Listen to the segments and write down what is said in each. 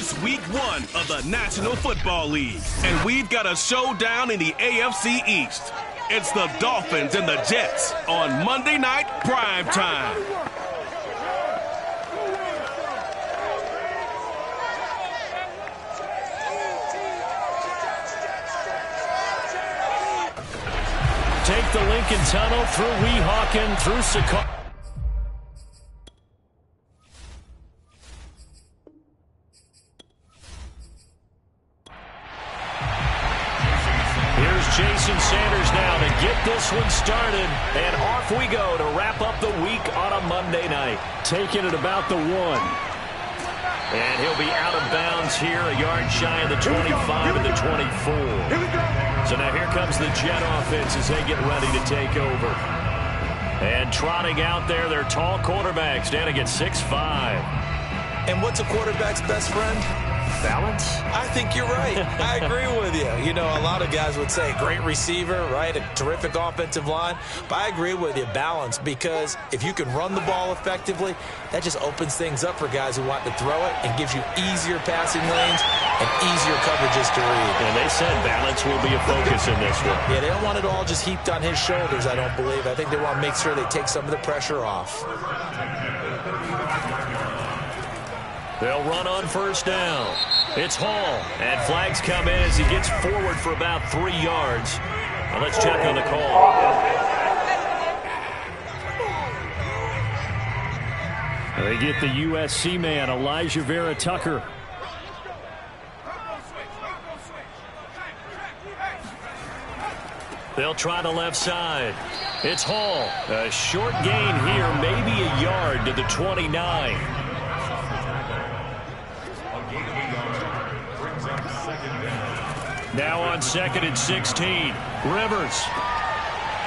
It's week 1 of the National Football League, and we've got a showdown in the AFC East. It's the Dolphins and the Jets on Monday Night Prime Time. Take the Lincoln Tunnel through Weehawken, through Secaucus. Jason Sanders now to get this one started, and off we go to wrap up the week on a Monday night. Taking it about the 1. And he'll be out of bounds here, a yard shy of the 25 and the 24. So now here comes the Jet offense as they get ready to take over. And trotting out there, their tall quarterback standing at 6'5". And what's a quarterback's best friend? Balance? I think you're right. I agree with you. You know, a lot of guys would say great receiver, right? A terrific offensive line. But I agree with you, balance, because if you can run the ball effectively, that just opens things up for guys who want to throw it and gives you easier passing lanes and easier coverages to read. And they said balance will be a focus in this one. Yeah, they don't want it all just heaped on his shoulders, I don't believe. I think they want to make sure they take some of the pressure off. They'll run on first down. It's Hall. And flags come in as he gets forward for about 3 yards. Now let's check on the call. They get the USC man, Elijah Vera Tucker. They'll try the left side. It's Hall. A short gain here, maybe a yard to the 29. Now on 2nd and 16. Rivers.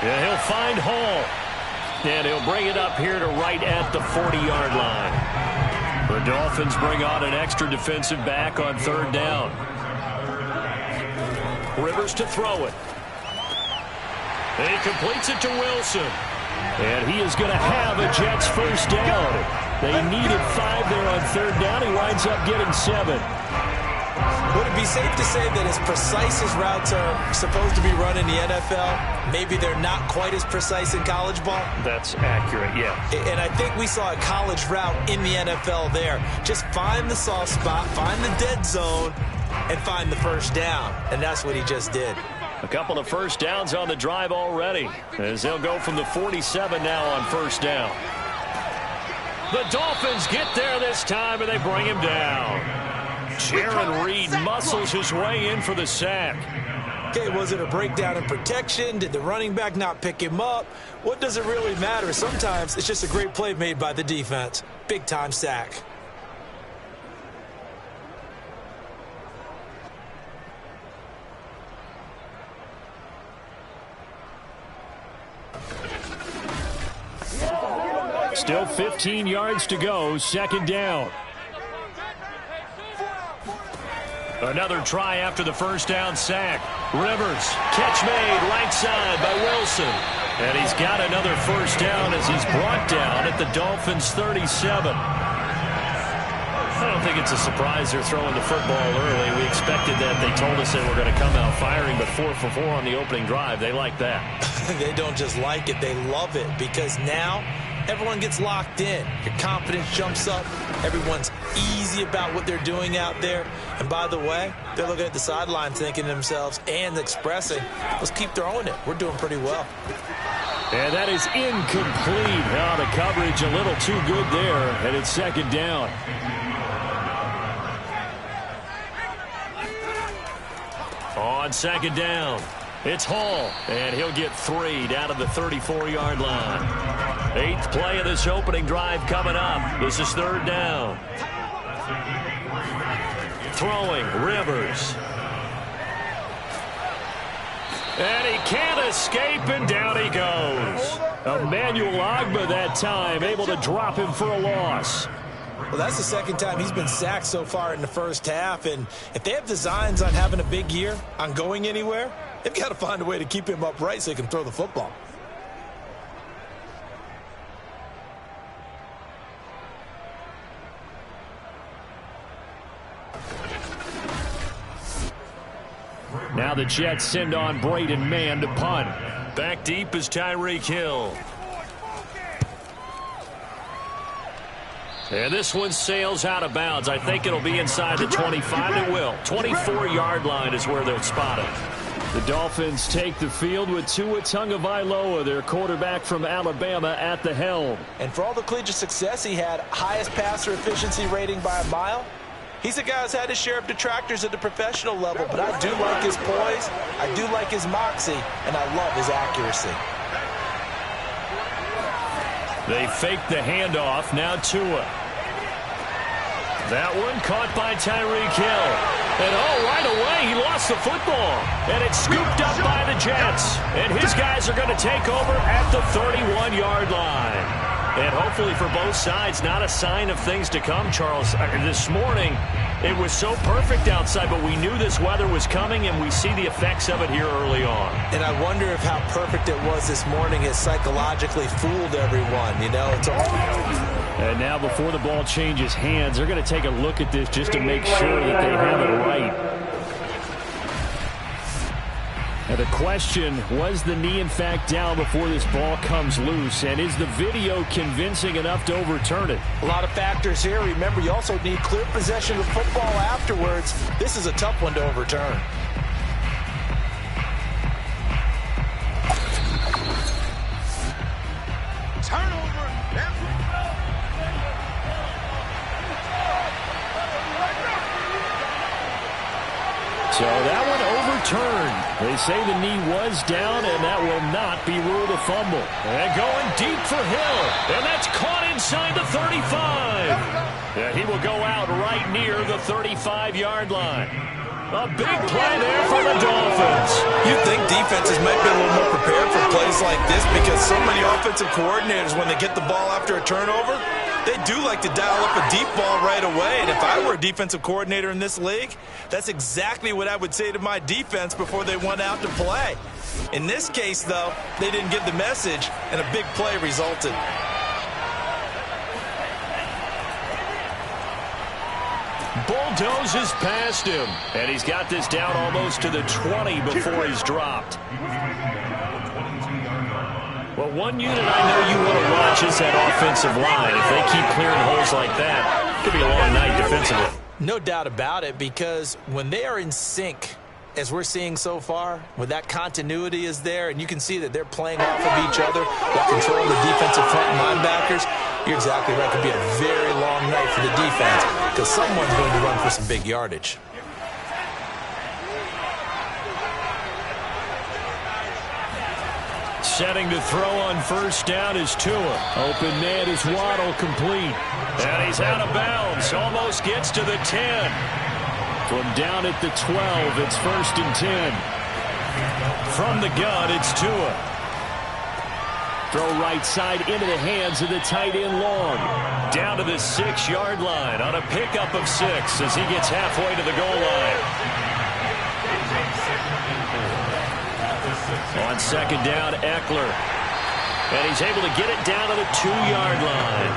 Yeah, he'll find Hall. And he'll bring it up here to right at the 40-yard line. The Dolphins bring on an extra defensive back on 3rd down. Rivers to throw it. And he completes it to Wilson. And he is going to have a Jets first down. They needed 5 there on 3rd down. He winds up getting 7. Would it be safe to say that as precise as routes are supposed to be run in the NFL, maybe they're not quite as precise in college ball? That's accurate, yeah. And I think we saw a college route in the NFL there. Just find the soft spot, find the dead zone, and find the first down. And that's what he just did. A couple of first downs on the drive already, as they'll go from the 47 now on first down. The Dolphins get there this time, and they bring him down. Jaron Reed muscles his way in for the sack. Okay, was it a breakdown in protection? Did the running back not pick him up? What does it really matter? Sometimes it's just a great play made by the defense. Big-time sack. Still 15 yards to go, 2nd down. Another try after the first down sack. Rivers, catch made, right side by Wilson. And he's got another first down as he's brought down at the Dolphins' 37. I don't think it's a surprise they're throwing the football early. We expected that. They told us they were going to come out firing, but 4 for 4 on the opening drive. They like that. They don't just like it, they love it, because now everyone gets locked in. Your confidence jumps up. Everyone's easy about what they're doing out there. And by the way, they're looking at the sideline thinking to themselves and expressing, let's keep throwing it. We're doing pretty well. And that is incomplete. Now the coverage a little too good there, and it's 2nd down. On 2nd down, it's Hall, and he'll get 3 down to the 34-yard line. 8th play of this opening drive coming up. This is 3rd down. Throwing, Rivers. And he can't escape, and down he goes. Emmanuel Ogbah that time, able to drop him for a loss. Well, that's the 2nd time he's been sacked so far in the first half, and if they have designs on having a big year, on going anywhere, they've got to find a way to keep him upright so he can throw the football. now the Jets send on Braden Mann to punt. Back deep is Tyreek Hill. And this one sails out of bounds. I think it'll be inside the 25. It will. 24-yard line is where they'll spot it. The Dolphins take the field with Tua Tagovailoa, their quarterback from Alabama, at the helm. And for all the collegiate success he had, highest passer efficiency rating by a mile, he's a guy who's had his share of detractors at the professional level, but I do like his poise, I do like his moxie, and I love his accuracy. They fake the handoff. Now Tua. That one caught by Tyreek Hill. And right away he lost the football. And it's scooped up by the Jets. And his guys are going to take over at the 31-yard line. And hopefully for both sides, not a sign of things to come, Charles. This morning, it was so perfect outside, but we knew this weather was coming, and we see the effects of it here early on. And I wonder if how perfect it was this morning has psychologically fooled everyone. You know, it's all... And now before the ball changes hands, they're going to take a look at this just to make sure that they have it right. Now the question, was the knee in fact down before this ball comes loose? And is the video convincing enough to overturn it? A lot of factors here. Remember, you also need clear possession of football afterwards. This is a tough one to overturn. Turnover. So that one overturned. They say the knee was down, and that will not be ruled a fumble. And going deep for Hill. And that's caught inside the 35. Yeah, he will go out right near the 35-yard line. A big play there for the Dolphins. You think defenses might be a little more prepared for plays like this because so many offensive coordinators, when they get the ball after a turnover, they do like to dial up a deep ball right away. And if I were a defensive coordinator in this league, that's exactly what I would say to my defense before they went out to play. In this case, though, they didn't get the message, and a big play resulted. Bulldozes past him. And he's got this down almost to the 20 before he's dropped. Well, one unit I know you want to watch is that offensive line. If they keep clearing holes like that, it could be a long night defensively. No doubt about it, because when they are in sync, as we're seeing so far, when that continuity is there, and you can see that they're playing off of each other while controlling the defensive front and linebackers, you're exactly right. It could be a very long night for the defense because someone's going to run for some big yardage. Setting to throw on first down is Tua. Open man is Waddle, complete. And he's out of bounds. Almost gets to the 10. From down at the 12, it's 1st and 10. From the gun, it's Tua. Throw right side into the hands of the tight end Long. Down to the 6-yard line on a pickup of 6 as he gets halfway to the goal line. On second down, Eckler. And he's able to get it down to the 2-yard line.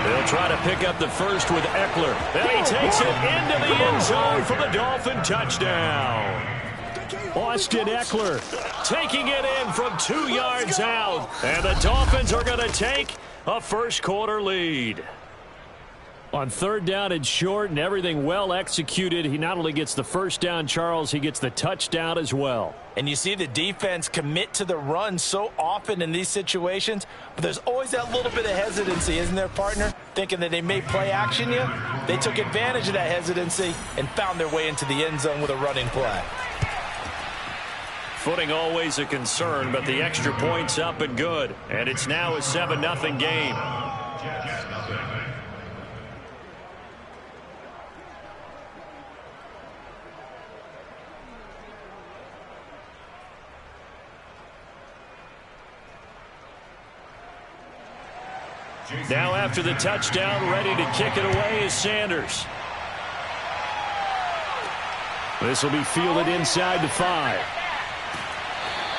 They'll try to pick up the first with Eckler. And he takes it into the end zone for the Dolphin touchdown. Austin Eckler taking it in from 2 yards out. And the Dolphins are going to take a first-quarter lead. On third down and short and everything well executed, he not only gets the first down, Charles, he gets the touchdown as well. And you see the defense commit to the run so often in these situations, but there's always that little bit of hesitancy, isn't there, partner? Thinking that they may play action you. They took advantage of that hesitancy and found their way into the end zone with a running play. Footing always a concern, but the extra point's up and good. And it's now a 7-0 game. Now after the touchdown, ready to kick it away is Sanders. This will be fielded inside the 5.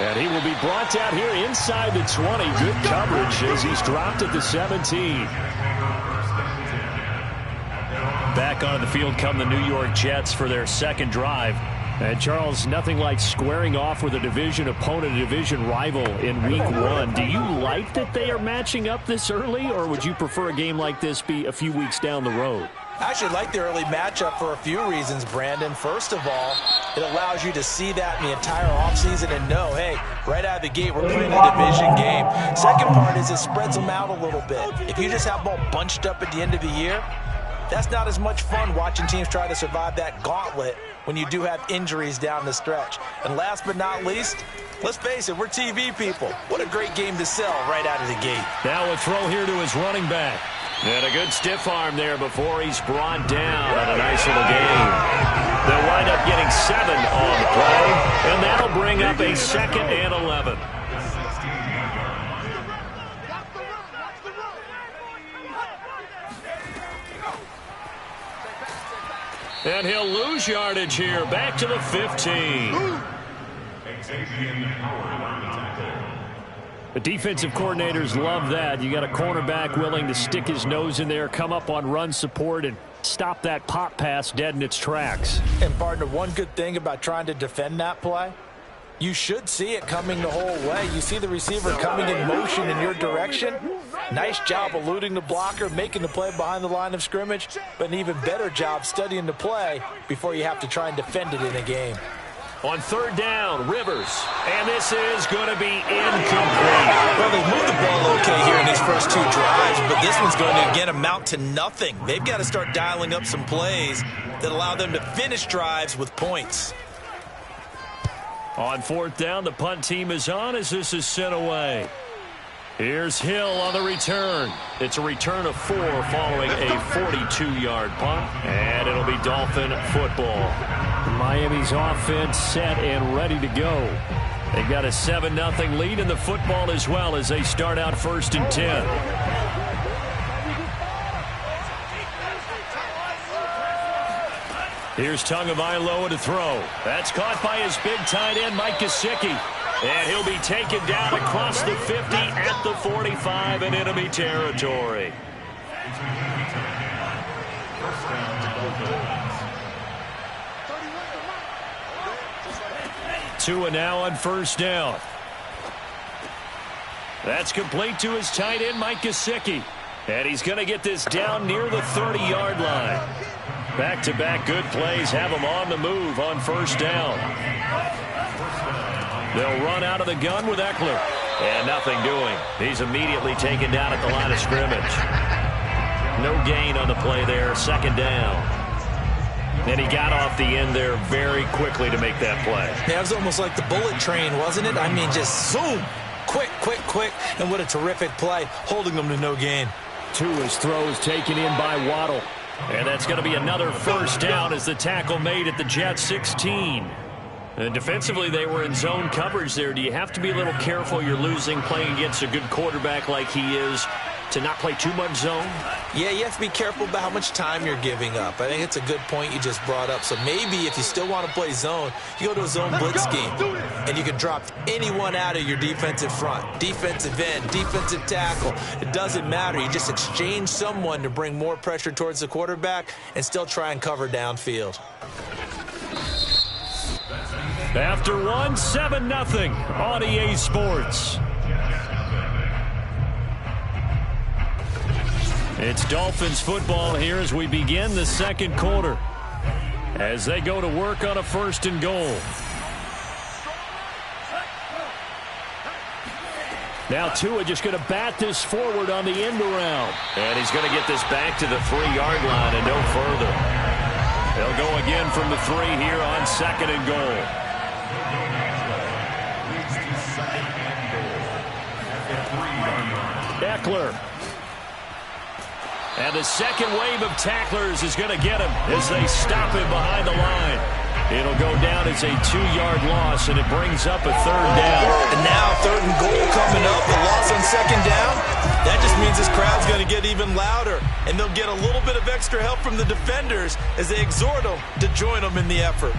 And he will be brought down here inside the 20. Good coverage as he's dropped at the 17. Back onto the field come the New York Jets for their second drive. And, Charles, nothing like squaring off with a division opponent, a division rival in Week 1. Do you like that they are matching up this early, or would you prefer a game like this be a few weeks down the road? I actually like the early matchup for a few reasons, Brandon. First of all, it allows you to see that in the entire offseason and know, hey, right out of the gate, we're playing a division game. Second part is it spreads them out a little bit. If you just have them all bunched up at the end of the year, that's not as much fun watching teams try to survive that gauntlet when you do have injuries down the stretch. And last but not least, let's face it, we're TV people. What a great game to sell right out of the gate. Now a throw here to his running back. And a good stiff arm there before he's brought down on a nice little game. They'll wind up getting 7 on the play, and that'll bring up a 2nd and 11. And he'll lose yardage here, back to the 15. The defensive coordinators love that. You got a cornerback willing to stick his nose in there, come up on run support, and stop that pop pass dead in its tracks. And, partner, one good thing about trying to defend that play, you should see it coming the whole way. You see the receiver coming in motion in your direction. Nice job eluding the blocker, making the play behind the line of scrimmage, but an even better job studying the play before you have to try and defend it in a game. On 3rd down, Rivers, and this is going to be incomplete. Well, they moved the ball okay here in these first 2 drives, but this one's going to, again, amount to nothing. They've got to start dialing up some plays that allow them to finish drives with points. On 4th down, the punt team is on as this is sent away. Here's Hill on the return. It's a return of 4 following a 42-yard punt, and it'll be Dolphin football. Miami's offense set and ready to go. They've got a 7-0 lead in the football as well as they start out 1st and 10. Here's Tagovailoa to throw. That's caught by his big tight end, Mike Gesicki. And he'll be taken down across the 50 at the 45 in enemy territory. Tua now on 1st down. That's complete to his tight end, Mike Gesicki. And he's going to get this down near the 30-yard line. Back-to-back good plays have him on the move on 1st down. They'll run out of the gun with Eckler. And nothing doing. He's immediately taken down at the line of scrimmage. No gain on the play there. 2nd down. And he got off the end there very quickly to make that play. Yeah, it was almost like the bullet train, wasn't it? I mean, just zoom. Quick, quick, quick. And what a terrific play, holding them to no gain. Tua's throw is taken in by Waddle. And that's going to be another 1st down as the tackle made at the Jets 16. And defensively, they were in zone coverage there. Do you have to be a little careful? You're losing playing against a good quarterback like he is to not play too much zone? Yeah, you have to be careful about how much time you're giving up. I think it's a good point you just brought up. So maybe if you still want to play zone, you go to a zone blitz scheme. And you can drop anyone out of your defensive front. Defensive end, defensive tackle. It doesn't matter. You just exchange someone to bring more pressure towards the quarterback and still try and cover downfield. After 7-0 on EA Sports. It's Dolphins football here as we begin the 2nd quarter. As they go to work on a 1st and goal. Now Tua just going to bat this forward on the end around. And he's going to get this back to the 3-yard line and no further. They'll go again from the 3 here on 2nd and goal. Eckler. And the second wave of tacklers is going to get him as they stop him behind the line. It'll go down as a 2-yard loss, and it brings up a 3rd down. And now 3rd and goal coming up. The loss on 2nd down. That just means this crowd's going to get even louder, and they'll get a little bit of extra help from the defenders as they exhort them to join them in the effort.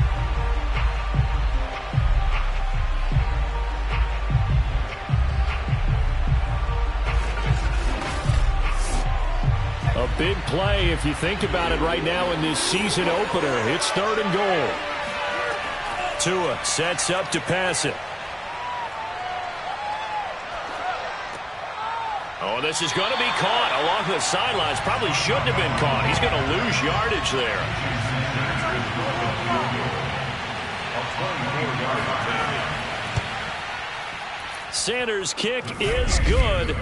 A Big play if you think about it right now in this season opener. It's 3rd and goal. Tua sets up to pass it. Oh, this is going to be caught along the sidelines. Probably shouldn't have been caught. He's going to lose yardage there. Sanders' kick is good.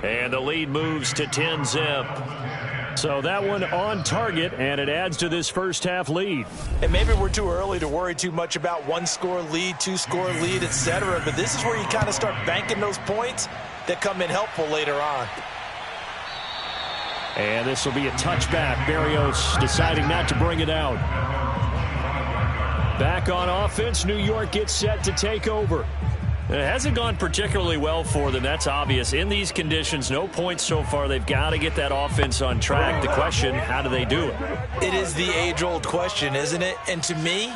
And the lead moves to 10-zip. So that one on target, and it adds to this first half lead. And maybe we're too early to worry too much about 1-score lead, 2-score lead, etc. But this is where you kind of start banking those points that come in helpful later on. And this will be a touchback. Berrios deciding not to bring it out. Back on offense, New York gets set to take over. It hasn't gone particularly well for them. That's obvious. In these conditions, no points so far. They've got to get that offense on track. The question, how do they do it? It is the age-old question, isn't it? And to me,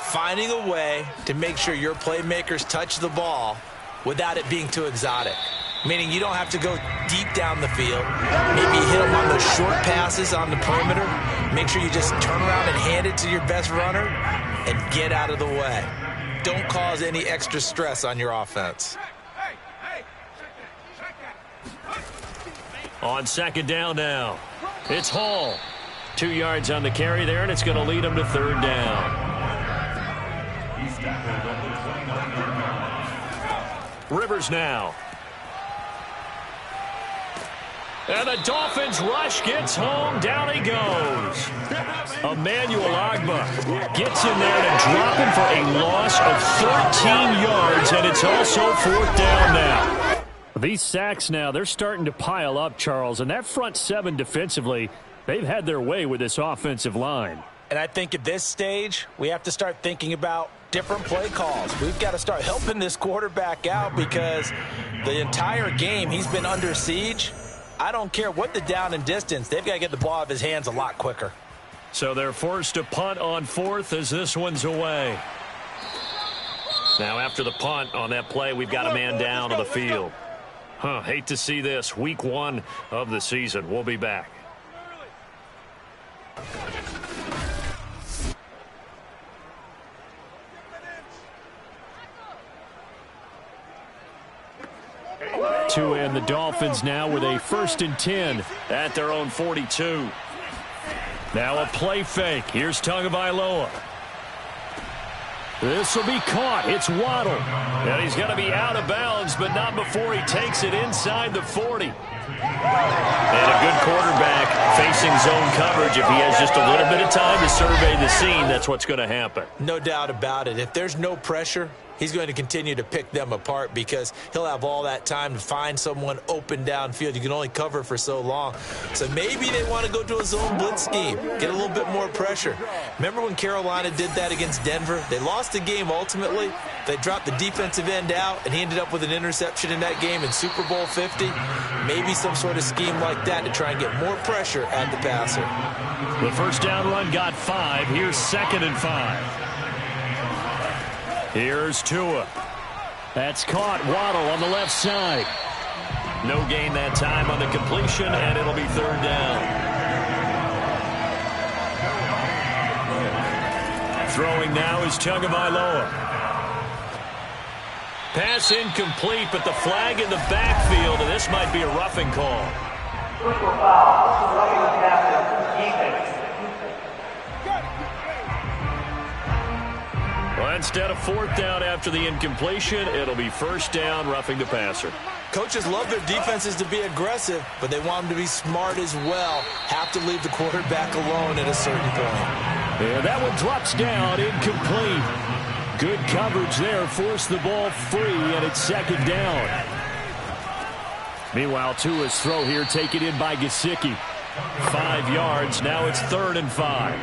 finding a way to make sure your playmakers touch the ball without it being too exotic. Meaning you don't have to go deep down the field. Maybe hit them on those short passes on the perimeter. Make sure you just turn around and hand it to your best runner and get out of the way. Don't cause any extra stress on your offense. On 2nd down now, it's Hall. 2 yards on the carry there, and it's going to lead them to 3rd down. Rivers now. And the Dolphins rush gets home. Down he goes. Emmanuel Ogbah gets in there to drop him for a loss of 13 yards, and it's also 4th down now. These sacks now, they're starting to pile up, Charles, and that front 7 defensively, they've had their way with this offensive line. And I think at this stage, we have to start thinking about different play calls. We've got to start helping this quarterback out because the entire game he's been under siege. I don't care what the down and distance. They've got to get the ball out of his hands a lot quicker. So they're forced to punt on 4th as this one's away. Now after the punt on that play, we've got a man down on the field. Hate to see this. Week 1 of the season. We'll be back. Tua and the Dolphins now with a 1st and 10 at their own 42. Now a play fake. Here's Tagovailoa. This will be caught. It's Waddle. And he's going to be out of bounds, but not before he takes it inside the 40. And a good quarterback facing zone coverage. If he has just a little bit of time to survey the scene, that's what's going to happen. No doubt about it. If there's no pressure, he's going to continue to pick them apart because he'll have all that time to find someone open downfield. You can only cover for so long. So maybe they want to go to a zone blitz scheme, get a little bit more pressure. Remember when Carolina did that against Denver? They lost the game ultimately. They dropped the defensive end out, and he ended up with an interception in that game in Super Bowl 50. Maybe some sort of scheme like that to try and get more pressure at the passer. The 1st down run got 5. Here's 2nd and 5. Here's Tua. That's caught. Waddle on the left side. No gain that time on the completion, and it'll be 3rd down. Throwing now is Tagovailoa. Pass incomplete, but the flag in the backfield, and this might be a roughing call. Well, instead of 4th down after the incompletion, it'll be 1st down, roughing the passer. Coaches love their defenses to be aggressive, but they want them to be smart as well. Have to leave the quarterback alone at a certain point. Yeah, that one drops down, incomplete. Good coverage there, forced the ball free, and it's 2nd down. Meanwhile, Tua's throw here taken in by Gesicki. 5 yards, now it's 3rd and 5.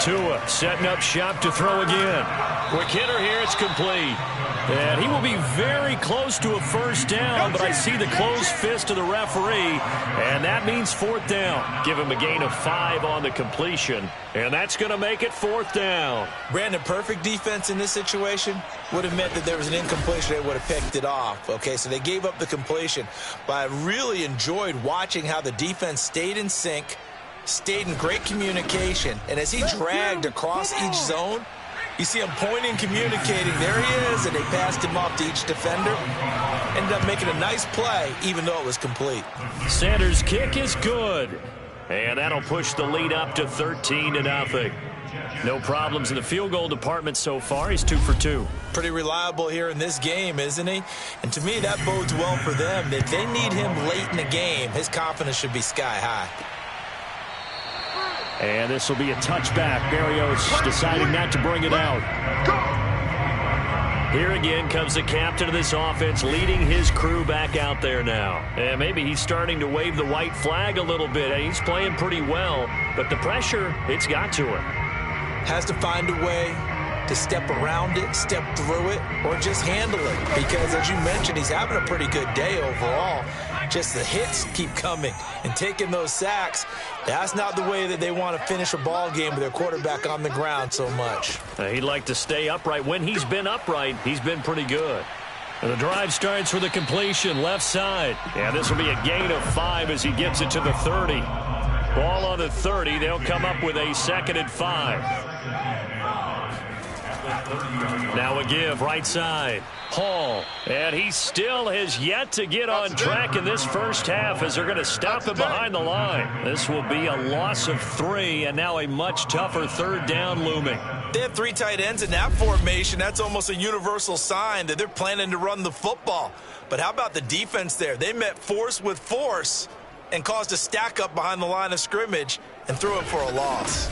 Tua setting up shop to throw again. Quick hitter here, it's complete. And he will be very close to a first down, but I see the closed fist of the referee, and that means fourth down. Give him a gain of 5 on the completion, and that's going to make it fourth down. Brandon, perfect defense in this situation would have meant that there was an incompletion. They would have picked it off. Okay, so they gave up the completion, but I really enjoyed watching how the defense stayed in sync, stayed in great communication, and as he dragged across each zone, you see him pointing, communicating. There he is, and they passed him off to each defender. Ended up making a nice play, even though it was complete. Sanders' kick is good, and that'll push the lead up to 13-0. No problems in the field goal department so far. He's 2 for 2. Pretty reliable here in this game, isn't he? And to me, that bodes well for them. If they need him late in the game, his confidence should be sky high. And this will be a touchback. Berrios deciding not to bring it out. Here again comes the captain of this offense, leading his crew back out there now. And maybe he's starting to wave the white flag a little bit. He's playing pretty well, but the pressure, it's got to him. Has to find a way to step around it, step through it, or just handle it. Because, as you mentioned, he's having a pretty good day overall. Just the hits keep coming and taking those sacks. That's not the way that they want to finish a ball game with their quarterback on the ground so much. He'd like to stay upright. When he's been upright, he's been pretty good. And the drive starts with a completion left side. Yeah, this will be a gain of 5 as he gets it to the 30. Ball on the 30. They'll come up with a 2nd and 5. Now a give right side. Hall, and he still has yet to get on track in this first half as they're going to stop him behind the line. This will be a loss of 3, and now a much tougher 3rd down looming. They have 3 tight ends in that formation. That's almost a universal sign that they're planning to run the football. But how about the defense there? They met force with force and caused a stack up behind the line of scrimmage and threw it for a loss.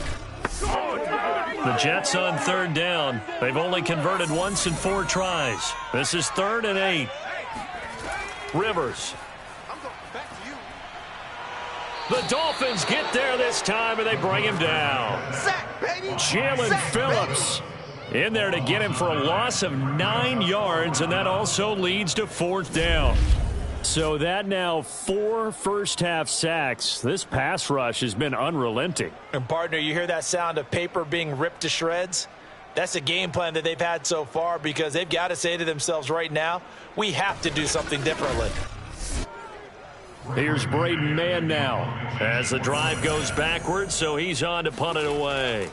The Jets on 3rd down. They've only converted once in 4 tries. This is 3rd and 8. Rivers. The Dolphins get there this time, and they bring him down. Jalen Phillips in there to get him for a loss of 9 yards, and that also leads to 4th down. So that now 4 first-half sacks. This pass rush has been unrelenting. And, partner, you hear that sound of paper being ripped to shreds? That's a game plan that they've had so far because they've got to say to themselves right now, we have to do something differently. Here's Braden Mann now as the drive goes backwards, so he's on to punt it away.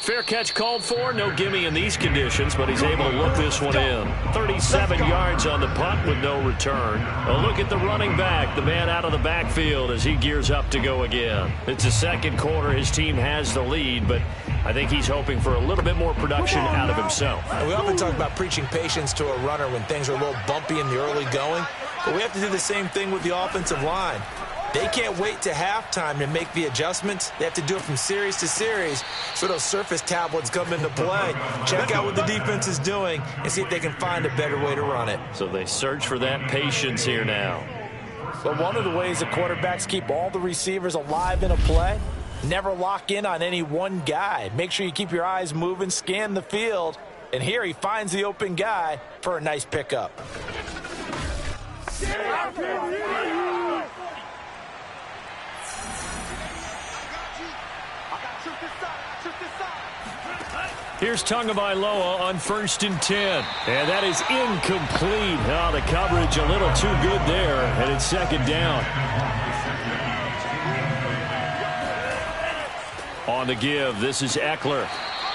Fair catch called for. No gimme in these conditions, but he's able to look this one in. 37 yards on the punt with no return. A look at the running back, the man out of the backfield as he gears up to go again. It's the second quarter. His team has the lead, but I think he's hoping for a little bit more production out of himself. And we often talk about preaching patience to a runner when things are a little bumpy in the early going, but we have to do the same thing with the offensive line. They can't wait to halftime to make the adjustments. They have to do it from series to series so those surface tablets come into play. Check out what the defense is doing and see if they can find a better way to run it. So they search for that patience here now. But one of the ways that quarterbacks keep all the receivers alive in a play, never lock in on any one guy. Make sure you keep your eyes moving, scan the field, and here he finds the open guy for a nice pickup. Here's Tagovailoa on 1st and 10. And that is incomplete. Oh, the coverage a little too good there. And it's 2nd down. On the give, this is Eckler.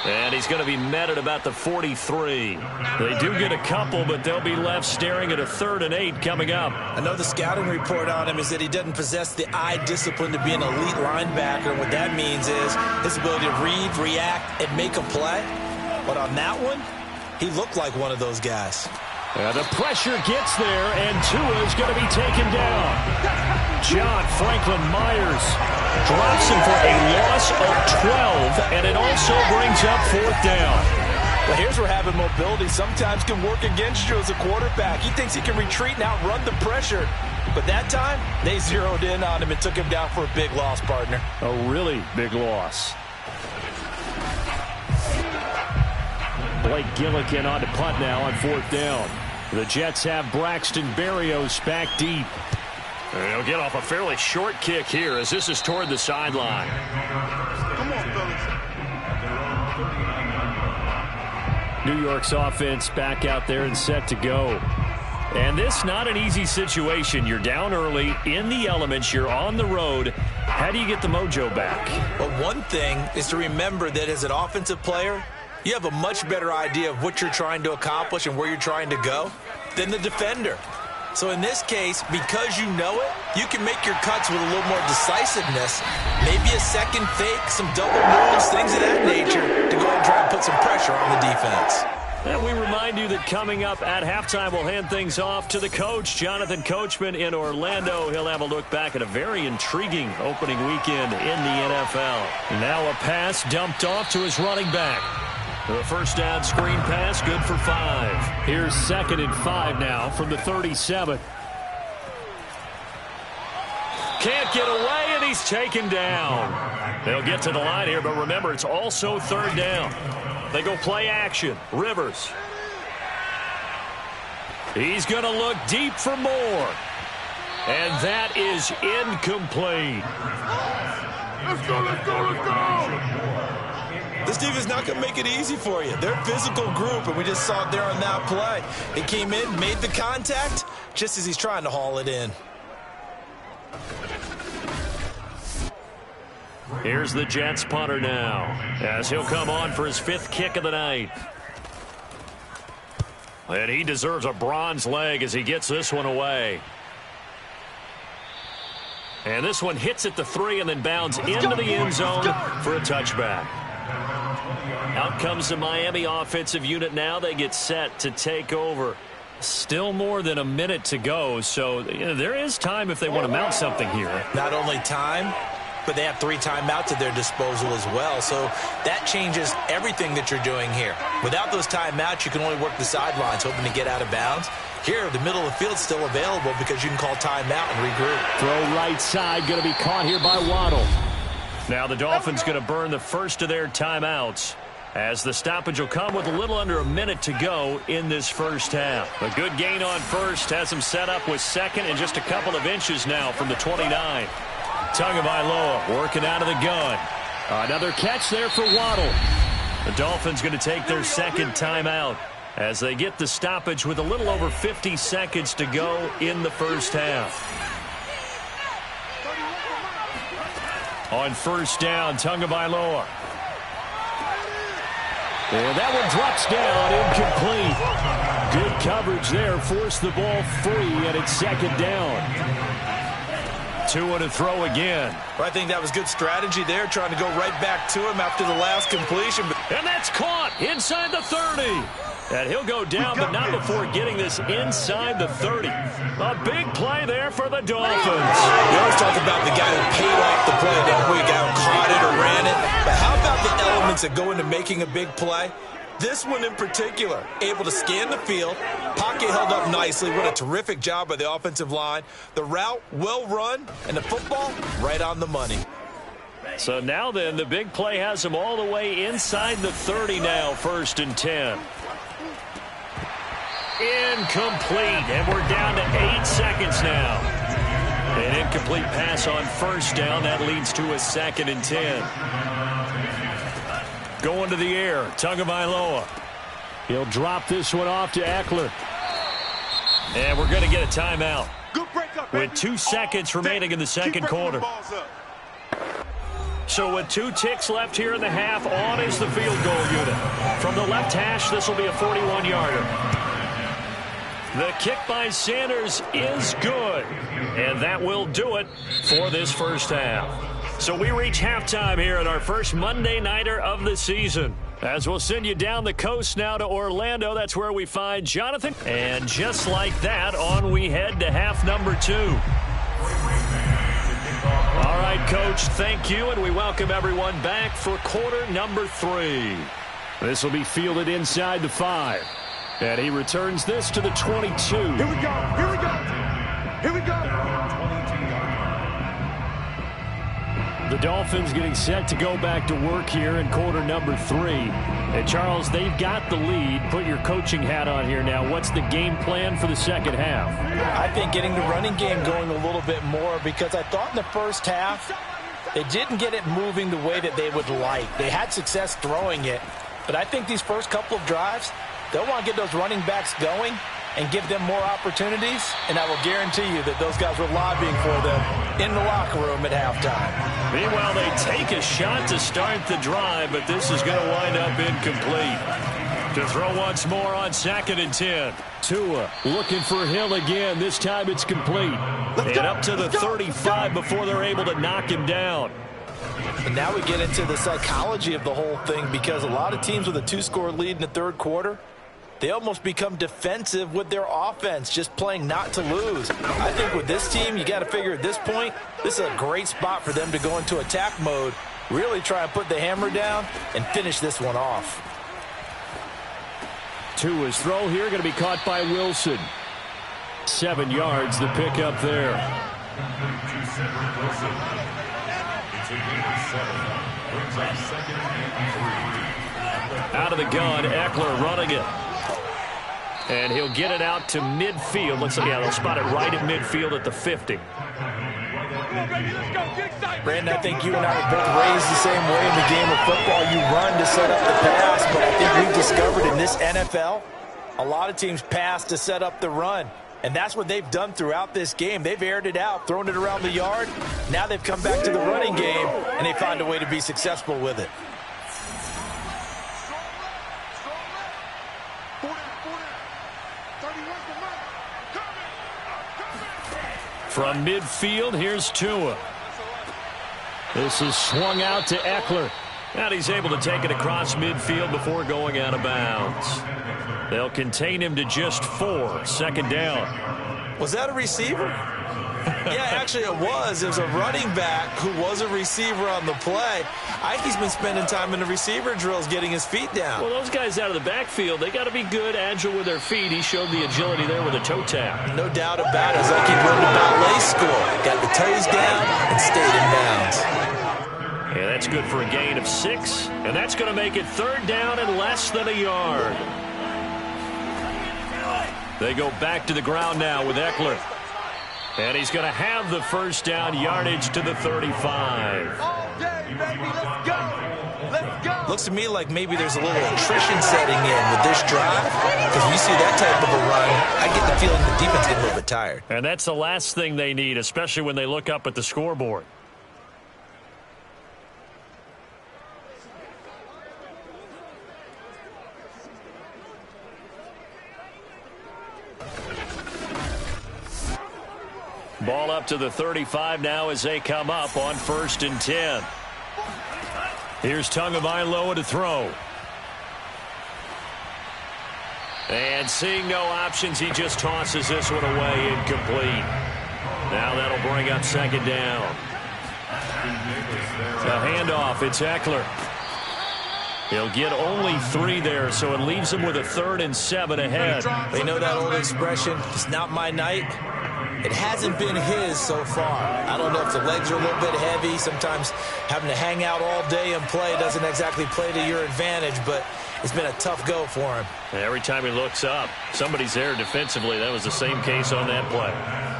And he's going to be met at about the 43. They do get a couple, but they'll be left staring at a 3rd and 8 coming up. I know the scouting report on him is that he doesn't possess the eye discipline to be an elite linebacker. And what that means is his ability to read, react, and make a play. But on that one, he looked like one of those guys. The pressure gets there, and Tua's going to be taken down. John Franklin Myers drops him for a loss of 12, and it also brings up 4th down. Well, here's where having mobility sometimes can work against you as a quarterback. He thinks he can retreat and outrun the pressure. But that time, they zeroed in on him and took him down for a big loss, partner. A really big loss. Blake Gillikin on to punt now on 4th down. The Jets have Braxton Berrios back deep. And he'll get off a fairly short kick here as this is toward the sideline. Come on, fellas. New York's offense back out there and set to go. And this not an easy situation. You're down early, in the elements, you're on the road. How do you get the mojo back? Well, one thing is to remember that as an offensive player, you have a much better idea of what you're trying to accomplish and where you're trying to go than the defender. So in this case, because you know it, you can make your cuts with a little more decisiveness, maybe a second fake, some double moves, things of that nature to go ahead and try and put some pressure on the defense. And we remind you that coming up at halftime, we'll hand things off to the coach, Jonathan Coachman in Orlando. He'll have a look back at a very intriguing opening weekend in the NFL. Now a pass dumped off to his running back. The first down screen pass, good for 5. Here's 2nd and 5 now from the 37. Can't get away, and he's taken down. They'll get to the line here, but remember, it's also 3rd down. They go play action. Rivers. He's going to look deep for more. And that is incomplete. Let's go, let's go, let's go. This defense not going to make it easy for you. They're a physical group, and we just saw it there on that play. He came in, made the contact, just as he's trying to haul it in. Here's the Jets punter now, as he'll come on for his 5th kick of the night. And he deserves a bronze leg as he gets this one away. And this one hits at the 3 and then bounds into the end zone for a touchback. Out comes the Miami offensive unit now. They get set to take over. Still more than a minute to go, so there is time if they want to mount something here. Not only time, but they have 3 timeouts at their disposal as well, so that changes everything that you're doing here. Without those timeouts, you can only work the sidelines, hoping to get out of bounds. Here, the middle of the field's still available because you can call timeout and regroup. Throw right side, going to be caught here by Waddle. Now the Dolphins going to burn the first of their timeouts, as the stoppage will come with a little under a minute to go in this first half. A good gain on first has him set up with 2nd and just a couple of inches now from the 29. Tagovailoa working out of the gun. Another catch there for Waddle. The Dolphins going to take their 2nd timeout as they get the stoppage with a little over 50 seconds to go in the first half. On first down, Tagovailoa. And that one drops down, incomplete. Good coverage there, forced the ball free, and it's 2nd down. 2 to throw again. I think that was good strategy there, trying to go right back to him after the last completion. And that's caught inside the 30. And he'll go down, but not before getting this inside the 30. A big play there for the Dolphins. We always talk about the guy who paid off the play, don't we? A guy who caught it or ran it. But how about the elements that go into making a big play? This one in particular, able to scan the field, pocket held up nicely. What a terrific job by the offensive line. The route, well run, and the football, right on the money. So now then, the big play has him all the way inside the 30 now, 1st and 10. Incomplete, and we're down to 8 seconds now. An incomplete pass on first down. That leads to a 2nd and 10. Going to the air, Tagovailoa. He'll drop this one off to Eckler. And we're going to get a timeout with 2 seconds remaining in the 2nd quarter. So with 2 ticks left here in the half, on is the field goal unit. From the left hash, this will be a 41-yarder. The kick by Sanders is good, and that will do it for this first half. So we reach halftime here at our first Monday Nighter of the season. As we'll send you down the coast now to Orlando. That's where we find Jonathan. And just like that, on we head to half number 2. All right, Coach, thank you, and we welcome everyone back for quarter number 3. This will be fielded inside the 5. And he returns this to the 22. Here we go, here we go, here we go. The The Dolphins getting set to go back to work here in quarter number 3. And Charles, they've got the lead. Put your coaching hat on here now. What's the game plan for the second half? I think getting the running game going a little bit more, because I thought in the first half they didn't get it moving the way that they would like. They had success throwing it, but I think these first couple of drives, they'll want to get those running backs going and give them more opportunities, and I will guarantee you that those guys were lobbying for them in the locker room at halftime. Meanwhile, they take a shot to start the drive, but this is going to wind up incomplete. To throw once more on 2nd and 10. Tua looking for Hill again. This time it's complete. And up to the 35 before they're able to knock him down. And now we get into the psychology of the whole thing, because a lot of teams with a 2-score lead in the third quarter, they almost become defensive with their offense, just playing not to lose. I think with this team, you got to figure at this point, this is a great spot for them to go into attack mode, really try and put the hammer down and finish this one off. Tua's throw here going to be caught by Wilson. 7 yards, the pickup there. Out of the gun, Eckler running it. And he'll get it out to midfield. Looks like, yeah, they'll spot it right at midfield at the 50. Brandon, I think you and I were both raised the same way in the game of football. You run to set up the pass, but I think we've discovered in this NFL, a lot of teams pass to set up the run. And that's what they've done throughout this game. They've aired it out, thrown it around the yard. Now they've come back to the running game, and they find a way to be successful with it. From midfield, here's Tua. This is swung out to Eckler. And he's able to take it across midfield before going out of bounds. They'll contain him to just 4. 2nd down. Was that a receiver? Yeah, actually it was. It was a running back who was a receiver on the play. I think he's been spending time in the receiver drills getting his feet down. Well, those guys out of the backfield, they got to be good, agile with their feet. He showed the agility there with a toe tap. No doubt about it. It's like he learned about ballet school. Got the toes down and stayed in bounds. Yeah, that's good for a gain of 6. And that's going to make it 3rd down and less than a yard. They go back to the ground now with Eckler. And he's going to have the 1st down, yardage to the 35. All day, baby. Let's go. Let's go. Looks to me like maybe there's a little attrition setting in with this drive, because when you see that type of a run, I get the feeling the defense gets a little bit tired. And that's the last thing they need, especially when they look up at the scoreboard. Ball up to the 35 now as they come up on 1st and 10. Here's Tagovailoa to throw. And seeing no options, he just tosses this one away, incomplete. Now that'll bring up 2nd down. A handoff, it's Eckler. He'll get only 3 there, so it leaves him with a 3rd and 7 ahead. They know that old expression, it's not my night. It hasn't been his so far. I don't know if the legs are a little bit heavy. Sometimes having to hang out all day and play doesn't exactly play to your advantage, but it's been a tough go for him. Every time he looks up, somebody's there defensively. That was the same case on that play.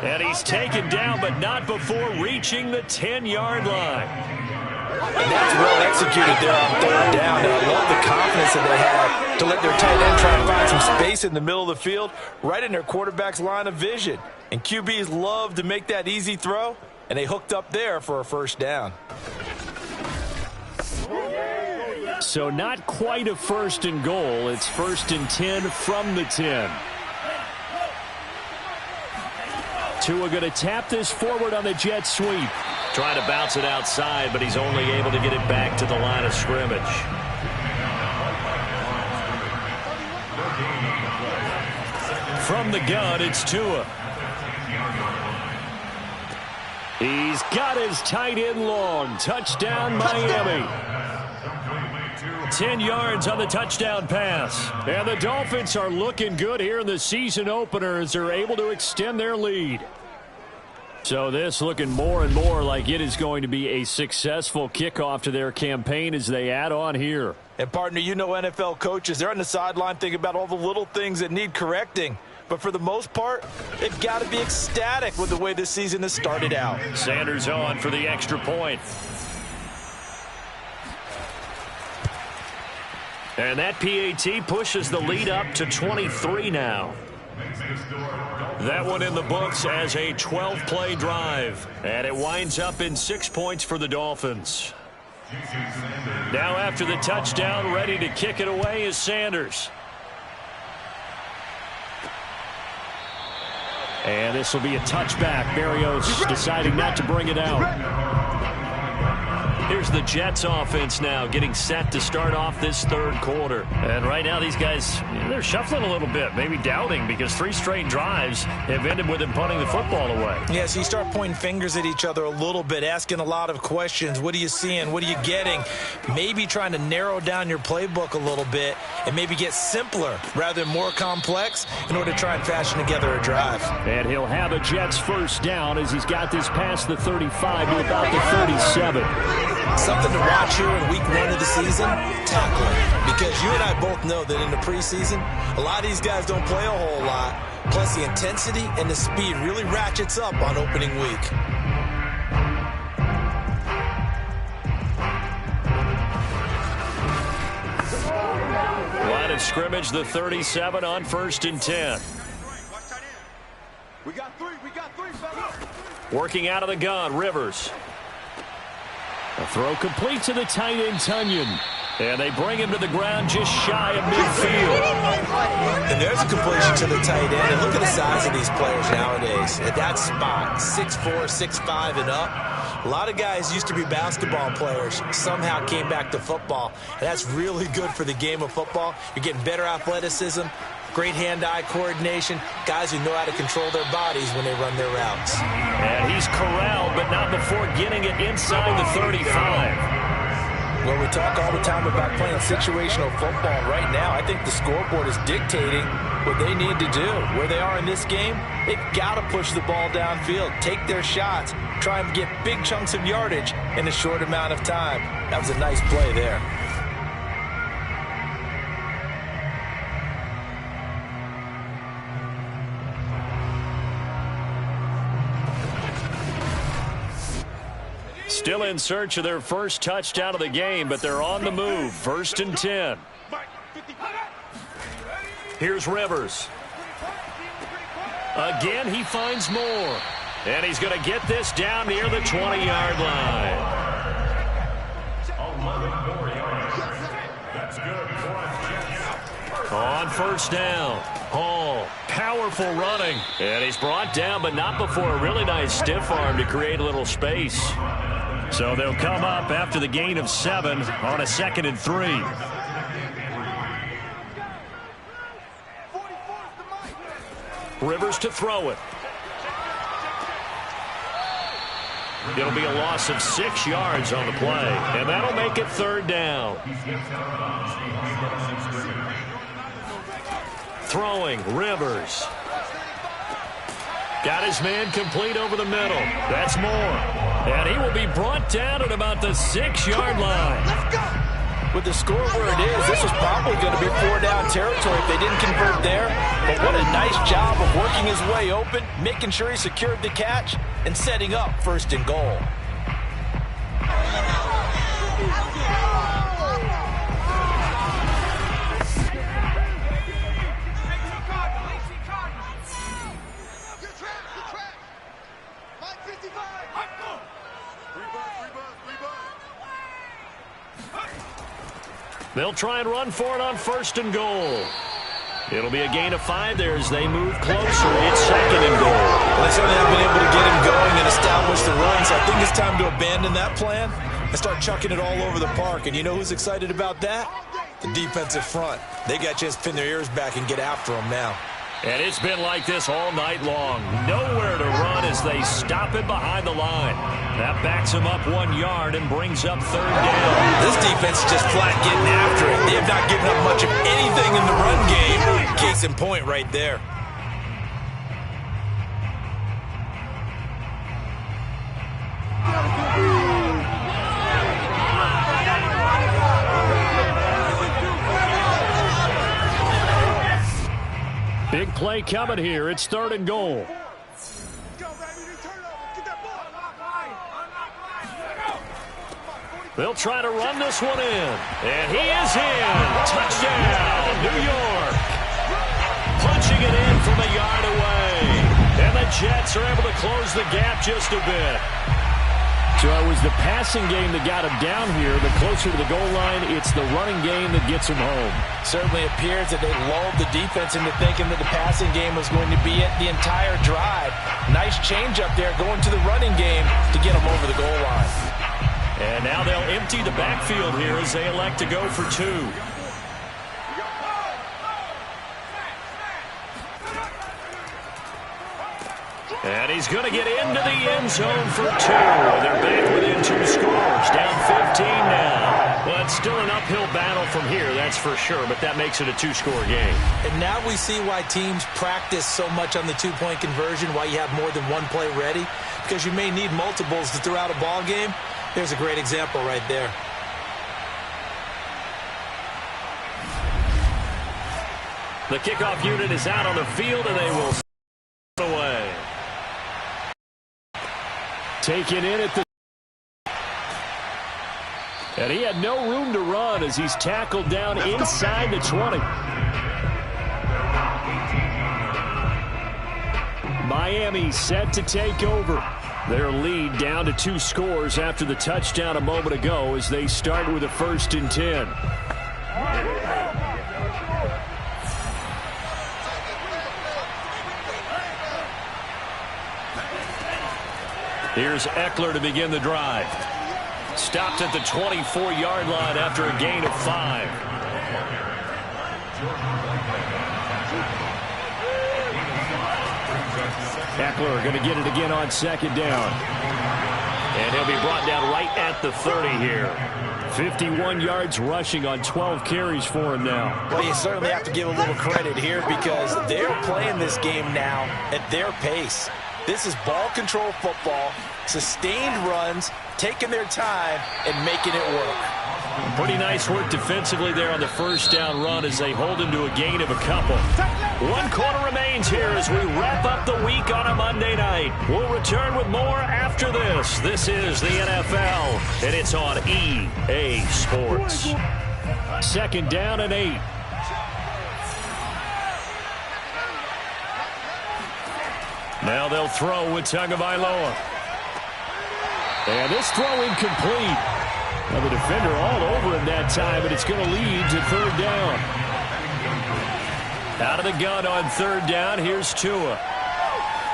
And he's taken down, but not before reaching the 10-yard line. And that's well executed there on 3rd down. And I love the confidence that they have to let their tight end try and find some space in the middle of the field, right in their quarterback's line of vision. And QBs love to make that easy throw, and they hooked up there for a 1st down. So not quite a 1st and goal. It's 1st and 10 from the 10. Tua going to tap this forward on the jet sweep. Trying to bounce it outside, but he's only able to get it back to the line of scrimmage. From the gun, it's Tua. He's got his tight end long. Touchdown, Miami. 10 yards on the touchdown pass. And the Dolphins are looking good here in the season opener as they're able to extend their lead. So this looking more and more like it is going to be a successful kickoff to their campaign as they add on here. And, partner, you know NFL coaches, they're on the sideline thinking about all the little things that need correcting. But for the most part, they've got to be ecstatic with the way this season has started out. Sanders on for the extra point. And that PAT pushes the lead up to 23 now. That one in the books as a 12-play drive. And it winds up in 6 points for the Dolphins. Now after the touchdown, ready to kick it away is Sanders. And this will be a touchback. Berrios deciding not to bring it out. Here's the Jets offense now getting set to start off this third quarter. And right now these guys, they're shuffling a little bit, maybe doubting, because 3 straight drives have ended with them punting the football away. Yeah, so you start pointing fingers at each other a little bit, asking a lot of questions. What are you seeing? What are you getting? Maybe trying to narrow down your playbook a little bit and maybe get simpler rather than more complex in order to try and fashion together a drive. And he'll have a Jets first down as he's got this past the 35 to about the 37. Something to watch here in week 1 of the season, tackling. Because you and I both know that in the preseason, a lot of these guys don't play a whole lot. Plus the intensity and the speed really ratchets up on opening week. Line of scrimmage, the 37 on 1st and 10. We got three, fellas. Working out of the gun, Rivers. A throw complete to the tight end, Tunyon. And they bring him to the ground just shy of midfield. And there's a completion to the tight end. And look at the size of these players nowadays. At that spot, 6'4", 6'5", and up. A lot of guys used to be basketball players. Somehow came back to football. And that's really good for the game of football. You're getting better athleticism, great hand-eye coordination, guys who know how to control their bodies when they run their routes. And he's corralled, but not before getting it inside the 35. Well, we talk all the time about playing situational football. Right now, I think the scoreboard is dictating what they need to do. Where they are in this game, they've got to push the ball downfield, take their shots, try and get big chunks of yardage in a short amount of time. That was a nice play there. Still in search of their first touchdown of the game, but they're on the move. 1st and 10. Here's Rivers. Again, he finds more. And he's going to get this down near the 20-yard line. On 1st down, Hall, powerful running. And he's brought down, but not before a really nice stiff arm to create a little space. So they'll come up after the gain of 7 on a 2nd and 3. Rivers to throw it. It'll be a loss of 6 yards on the play, and that'll make it 3rd down. Throwing, Rivers. Got his man complete over the middle. That's more. And he will be brought down at about the 6-yard line. With the score where it is, this was probably going to be 4-down territory if they didn't convert there. But what a nice job of working his way open, making sure he secured the catch, and setting up 1st and goal. They'll try and run for it on 1st and goal. It'll be a gain of 5 there as they move closer. It's 2nd and goal. Well, they certainly have been able to get him going and establish the run, so I think it's time to abandon that plan and start chucking it all over the park. And you know who's excited about that? The defensive front. They got a chance to pin their ears back and get after him now. And it's been like this all night long. Nowhere to run as they stop it behind the line. That backs him up 1 yard and brings up 3rd down. This defense is just flat getting after it. They have not given up much of anything in the run game. Case in point right there. play coming here. It's 3rd and goal. They'll try to run this one in. And he is in. Touchdown, New York. Punching it in from a yard away. And the Jets are able to close the gap just a bit. So it was the passing game that got him down here. The closer to the goal line, it's the running game that gets him home. Certainly appears that they lulled the defense into thinking that the passing game was going to be it the entire drive. Nice change up there going to the running game to get them over the goal line. And now they'll empty the backfield here as they elect to go for 2. And he's going to get into the end zone for 2. They're back within 2 scores. Down 15 now. Well, it's still an uphill battle from here, that's for sure, but that makes it a 2-score game. And now we see why teams practice so much on the 2-point conversion, why you have more than one play ready, because you may need multiples to throw out a ball game. There's a great example right there. The kickoff unit is out on the field, and they will away. Taken in at the... And he had no room to run as he's tackled down inside the 20. Miami set to take over. Their lead down to 2 scores after the touchdown a moment ago as they start with a 1st and 10. Here's Eckler to begin the drive. Stopped at the 24-yard line after a gain of 5. Eckler going to get it again on 2nd down. And he'll be brought down right at the 30 here. 51 yards rushing on 12 carries for him now. Well, you certainly have to give a little credit here because they're playing this game now at their pace. This is ball control football, sustained runs, taking their time, and making it work. Pretty nice work defensively there on the 1st down run as they hold him to a gain of a couple. 1 quarter remains here as we wrap up the week on a Monday night. We'll return with more after this. This is the NFL, and it's on EA Sports. 2nd down and 8. Now they'll throw with Tagovailoa. And this throw incomplete. Now the defender all over him that time, but it's going to lead to 3rd down. Out of the gun on 3rd down, here's Tua.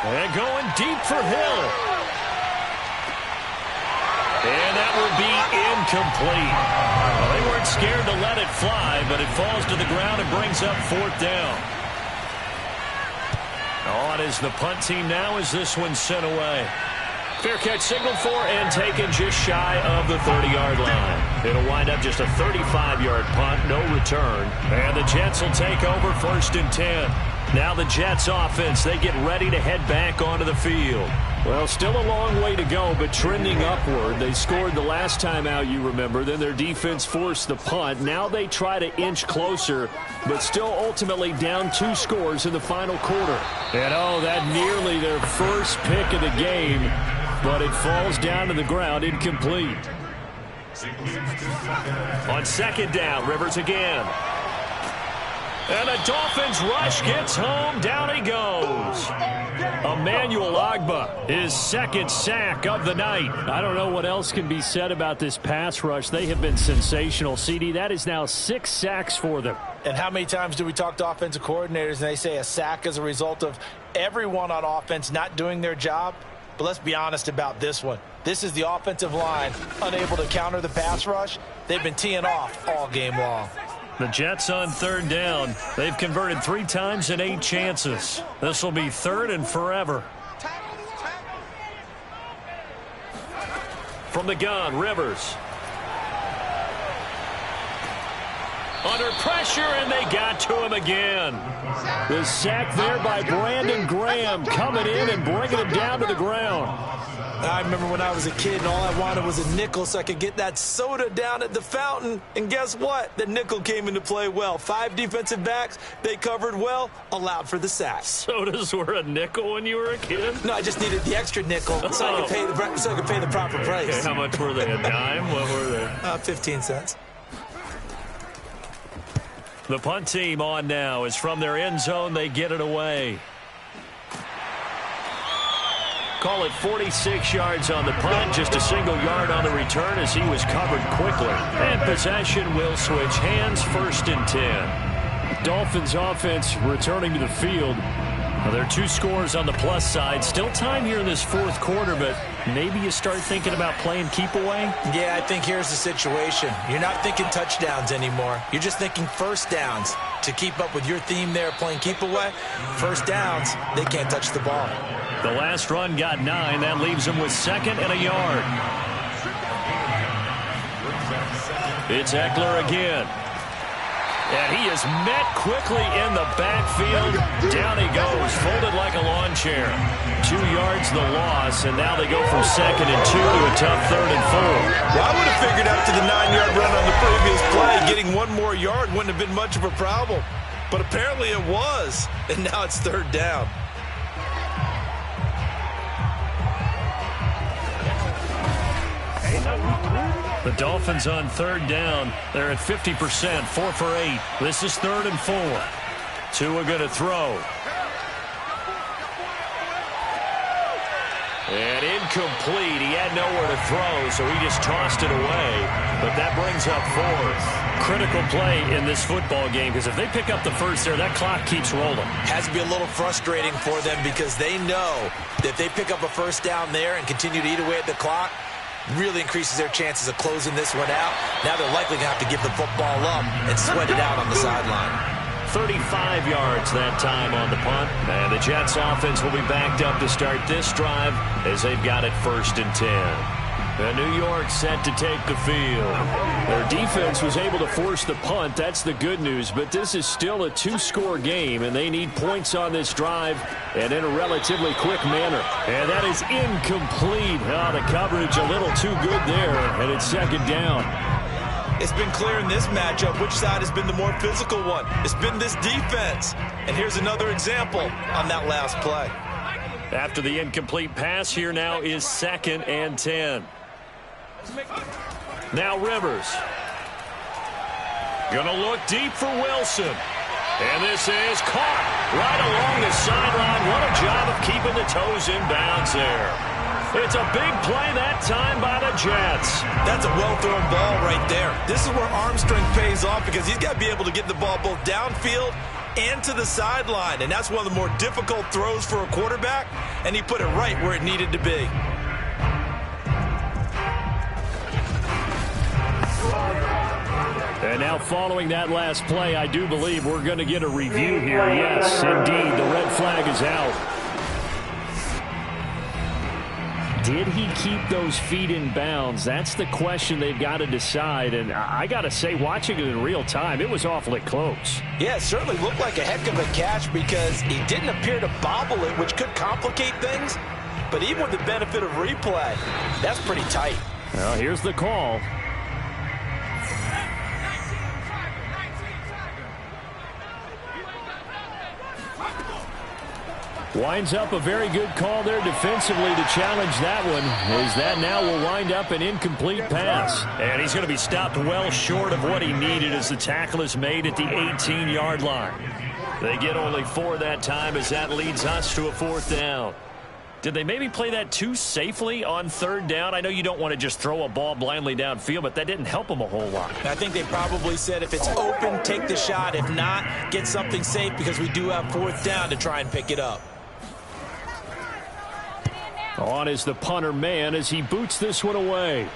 And going deep for Hill. And that will be incomplete. Well, they weren't scared to let it fly, but it falls to the ground and brings up 4th down. On is the punt team now as this one's sent away. Fair catch signaled for and taken just shy of the 30-yard line. It'll wind up just a 35-yard punt, no return. And the Jets will take over 1st and 10. Now the Jets offense, they get ready to head back onto the field. Well, still a long way to go, but trending upward. They scored the last time out, you remember. Then their defense forced the punt. Now they try to inch closer, but still ultimately down 2 scores in the final quarter. And, oh, that nearly their first pick of the game, but it falls down to the ground incomplete. On 2nd down, Rivers again. And the Dolphins rush gets home. Down he goes. Emmanuel Ogbah, his 2nd sack of the night. I don't know what else can be said about this pass rush. They have been sensational, CD. That is now 6 sacks for them. And how many times do we talk to offensive coordinators and they say a sack is a result of everyone on offense not doing their job? But let's be honest about this one. This is the offensive line unable to counter the pass rush. They've been teeing off all game long. The Jets on 3rd down. They've converted 3 times in 8 chances. This will be 3rd and forever. From the gun, Rivers. Under pressure, and they got to him again. The sack there by Brandon Graham coming in and bringing him down to the ground. I remember when I was a kid and all I wanted was a nickel so I could get that soda down at the fountain. And guess what? The nickel came into play well. 5 defensive backs, they covered well, allowed for the sack. Sodas were a nickel when you were a kid? No, I just needed the extra nickel so I could pay the proper price. Okay, how much were they? A dime? What were they? 15 cents. The punt team on now is from their end zone. They get it away. Call it 46 yards on the punt, just a single yard on the return as he was covered quickly. And possession will switch hands, 1st and 10. Dolphins offense returning to the field. Well, there are 2 scores on the plus side. Still time here in this 4th quarter, but maybe you start thinking about playing keep away? Yeah, I think here's the situation. You're not thinking touchdowns anymore. You're just thinking first downs. To keep up with your theme there, playing keep away, first downs, they can't touch the ball. The last run got 9. That leaves them with 2nd and a yard. It's Eckler again. And he is met quickly in the backfield. Down he goes, folded like a lawn chair. 2 yards the loss, and now they go from 2nd and 2 to a tough 3rd and 4. Well, I would have figured after the 9-yard run on the previous play, getting 1 more yard wouldn't have been much of a problem. But apparently it was, and now it's 3rd down. The Dolphins on 3rd down. They're at 50%, 4 for 8. This is 3rd and 4. Tua going to throw. And incomplete. He had nowhere to throw, so he just tossed it away. But that brings up 4th. Critical play in this football game, because if they pick up the first there, that clock keeps rolling. Has to be a little frustrating for them because they know that if they pick up a first down there and continue to eat away at the clock, really increases their chances of closing this one out. Now they're likely going to have to give the football up and sweat it out on the sideline. 35 yards that time on the punt. And the Jets offense will be backed up to start this drive as they've got it 1st and 10. And New York set to take the field. Their defense was able to force the punt. That's the good news. But this is still a 2-score game, and they need points on this drive and in a relatively quick manner. And that is incomplete. Oh, the coverage a little too good there, and it's 2nd down. It's been clear in this matchup which side has been the more physical one. It's been this defense. And here's another example on that last play. After the incomplete pass, here now is 2nd and 10. Now Rivers. Going to look deep for Wilson. And this is caught right along the sideline. What a job of keeping the toes in bounds there. It's a big play that time by the Jets. That's a well-thrown ball right there. This is where arm strength pays off because he's got to be able to get the ball both downfield and to the sideline. And that's one of the more difficult throws for a quarterback. And he put it right where it needed to be. And now following that last play, I do believe we're going to get a review here. Yes, indeed, the red flag is out. Did he keep those feet in bounds? That's the question they've got to decide. And I got to say, watching it in real time, it was awfully close. Yeah, it certainly looked like a heck of a catch because he didn't appear to bobble it, which could complicate things. But even with the benefit of replay, that's pretty tight. Well, here's the call. Winds up a very good call there defensively to challenge that one, as that now will wind up an incomplete pass. And he's going to be stopped well short of what he needed as the tackle is made at the 18-yard line. They get only 4 that time as that leads us to a 4th down. Did they maybe play that too safely on 3rd down? I know you don't want to just throw a ball blindly downfield, but that didn't help them a whole lot. I think they probably said if it's open, take the shot. If not, get something safe because we do have 4th down to try and pick it up. On is the punter man as he boots this one away.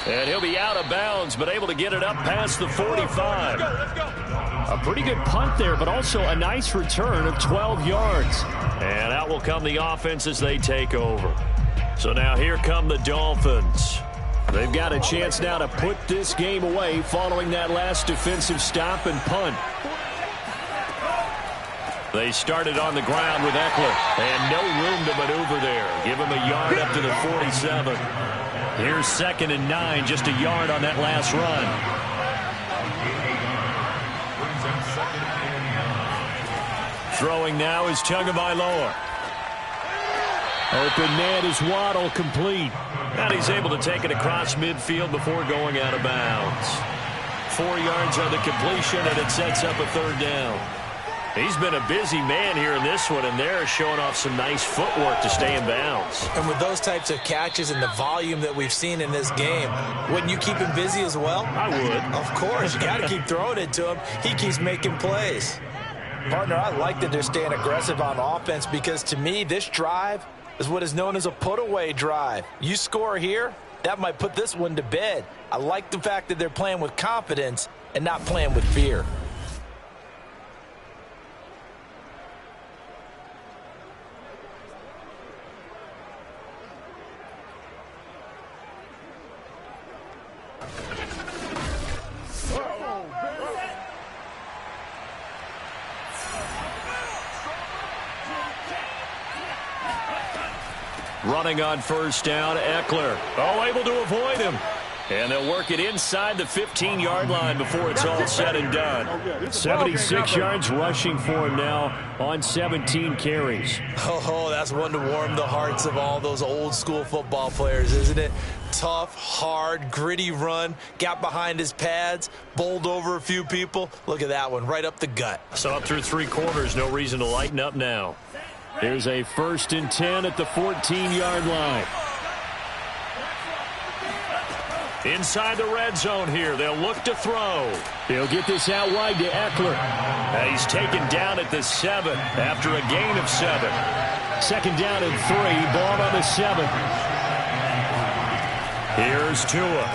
And he'll be out of bounds, but able to get it up past the 45. A pretty good punt there, but also a nice return of 12 yards. And out will come the offense as they take over. So now here come the Dolphins. They've got a chance now to put this game away following that last defensive stop and punt. They started on the ground with Eckler, and no room to maneuver there. Give him a yard up to the 47. Here's 2nd and 9, just a yard on that last run. Throwing now is Tagovailoa. Open man is Waddle, complete. And he's able to take it across midfield before going out of bounds. 4 yards on the completion, and it sets up a 3rd down. He's been a busy man here in this one, and they're showing off some nice footwork to stay in bounds. And with those types of catches and the volume that we've seen in this game, wouldn't you keep him busy as well? I would. Of course. You got to keep throwing it to him. He keeps making plays. Partner, I like that they're staying aggressive on offense because, to me, this drive is what is known as a put-away drive. You score here, that might put this one to bed. I like the fact that they're playing with confidence and not playing with fear. Running on 1st down, Eckler. Oh, able to avoid him. And they'll work it inside the 15-yard line before it's all said and done. 76 yards rushing for him now on 17 carries. Oh, that's one to warm the hearts of all those old-school football players, isn't it? Tough, hard, gritty run, got behind his pads, bowled over a few people. Look at that one, right up the gut. So up through 3 quarters, no reason to lighten up now. Here's a 1st and 10 at the 14-yard line. Inside the red zone here. They'll look to throw. He'll get this out wide to Eckler. And he's taken down at the 7 after a gain of 7. 2nd down and 3. Ball on the 7. Here's Tua.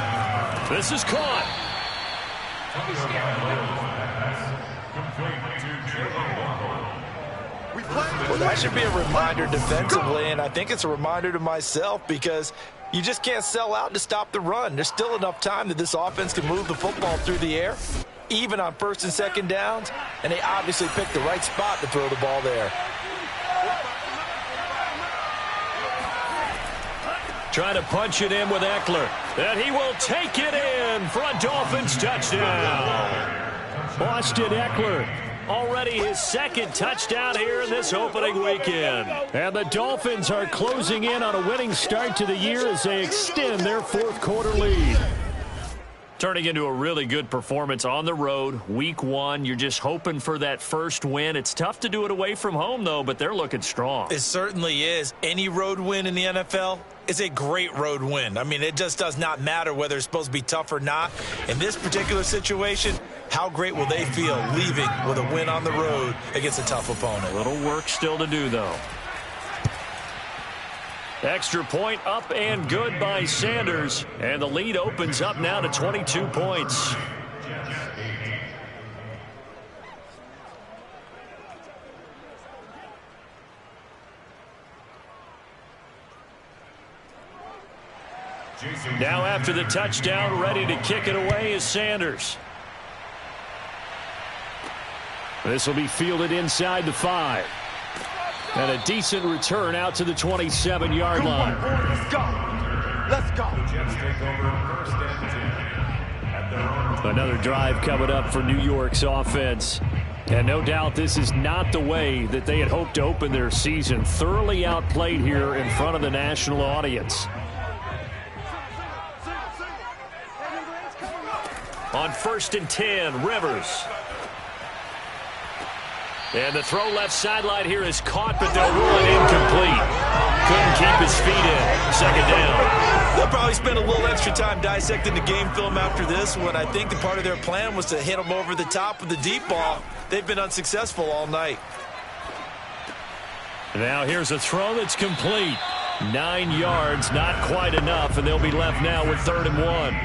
This is caught. Well, that should be a reminder defensively, and I think it's a reminder to myself because you just can't sell out to stop the run. There's still enough time that this offense can move the football through the air, even on 1st and 2nd downs, and they obviously picked the right spot to throw the ball there. Trying to punch it in with Eckler. And he will take it in for a Dolphins touchdown. Austin Eckler. Already his 2nd touchdown here in this opening weekend. And the Dolphins are closing in on a winning start to the year as they extend their 4th quarter lead. Turning into a really good performance on the road. Week 1, you're just hoping for that first win. It's tough to do it away from home, though, but they're looking strong. It certainly is. Any road win in the NFL is a great road win. I mean, it just does not matter whether it's supposed to be tough or not. In this particular situation, how great will they feel leaving with a win on the road against a tough opponent? A little work still to do, though. Extra point up and good by Sanders. And the lead opens up now to 22 points. Now after the touchdown, ready to kick it away is Sanders. This will be fielded inside the 5. And a decent return out to the 27-yard line. Let's go. Let's go. Another drive coming up for New York's offense. And no doubt this is not the way that they had hoped to open their season. Thoroughly outplayed here in front of the national audience. On 1st and 10, Rivers. And the throw left sideline here is caught, but they'll rule it incomplete. Couldn't keep his feet in. 2nd down. They'll probably spend a little extra time dissecting the game film after this one. I think the part of their plan was to hit them over the top with the deep ball. They've been unsuccessful all night. Now here's a throw that's complete. 9 yards, not quite enough, and they'll be left now with 3rd and 1.